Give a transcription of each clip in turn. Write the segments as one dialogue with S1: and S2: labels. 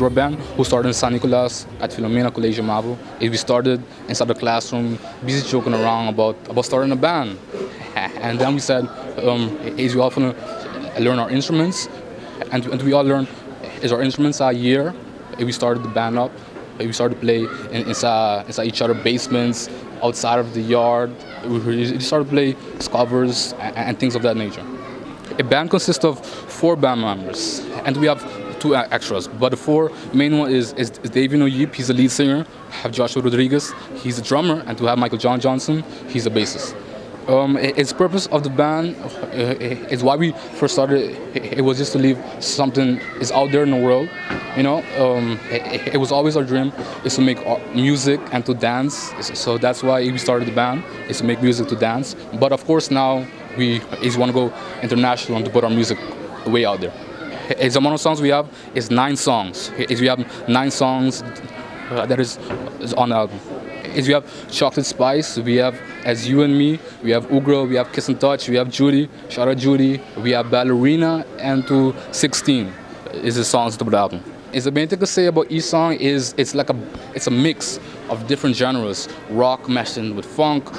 S1: bourgeois band who started in San Nicolas at Filomena Colégio Mavo. We started inside the classroom, busy joking around about starting a band. And then we said, is we often learn our instruments, and we all learn is our instruments a year. We started the band up. We started to play inside each other's basements, outside of the yard. We started to play covers and things of that nature. A band consists of 4 band members, and we have 2 extras. But the 4 main one is David Oyip, he's the lead singer. Have Joshua Rodriguez, he's a drummer, and to have Michael John Johnson, he's a bassist. Its purpose of the band is why we first started. It was just to leave something is out there in the world, you know. It was always our dream is to make music and to dance. So that's why we started the band, is to make music to dance. But of course now we want to go international and to put our music way out there. The amount of songs we have is 9 songs. We have 9 songs that is on the album. We have Chocolate Spice, we have As You and Me, we have Ugro, we have Kiss and Touch, we have Judy, shout out Judy, we have Ballerina, and to 16 is the songs of the album. The main thing to say about each song is it's a mix of different genres, rock meshing with funk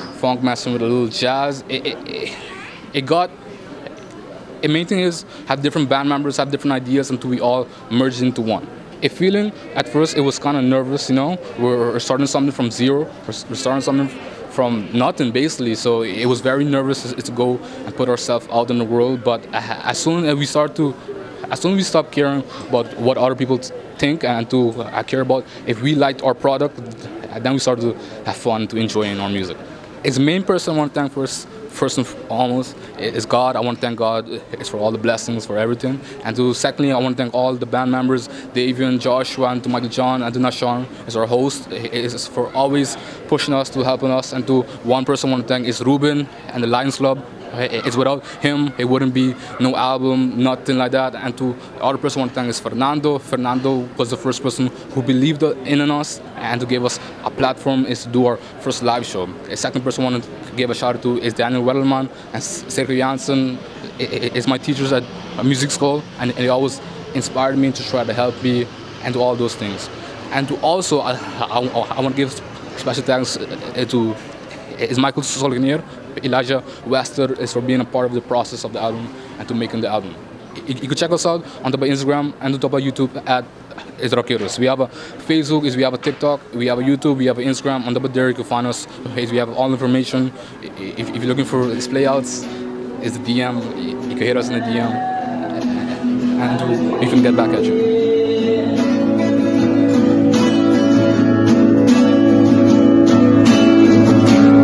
S1: meshing with a little jazz. The main thing is have different band members, have different ideas until we all merge into one. A feeling, at first it was kind of nervous, you know, we're starting something from zero, we're starting something from nothing basically, so it was very nervous to go and put ourselves out in the world, but as soon as we stop caring about what other people think and to care about if we liked our product, then we started to have fun, to enjoy our music. The main person I want to thank first and foremost is God. I want to thank God for all the blessings, for everything. And secondly, I want to thank all the band members, Davian, Joshua, and to Michael John, and to Nashon as our host, is for always pushing us, to helping us. And to one person I want to thank is Ruben and the Lions Club. It's without him, it wouldn't be no album, nothing like that. And to the other person I want to thank is Fernando. Fernando was the first person who believed in us and to give us a platform is to do our first live show. The second person I want to give a shout out to is Daniel Wettelman and Sergio Janssen. Is my teachers at music school, and they always inspired me to try to help me and do all those things. And to also, I want to give special thanks to is Michael Solinier, Elijah Wester is for being a part of the process of the album and to making the album. You can check us out on top of Instagram and on top of YouTube at Rokkeros. We have a Facebook, we have a TikTok, we have a YouTube, we have an Instagram. On top of there you can find us. We have all information. If you're looking for display outs, it's the DM. You can hit us in the DM and we can get back at you.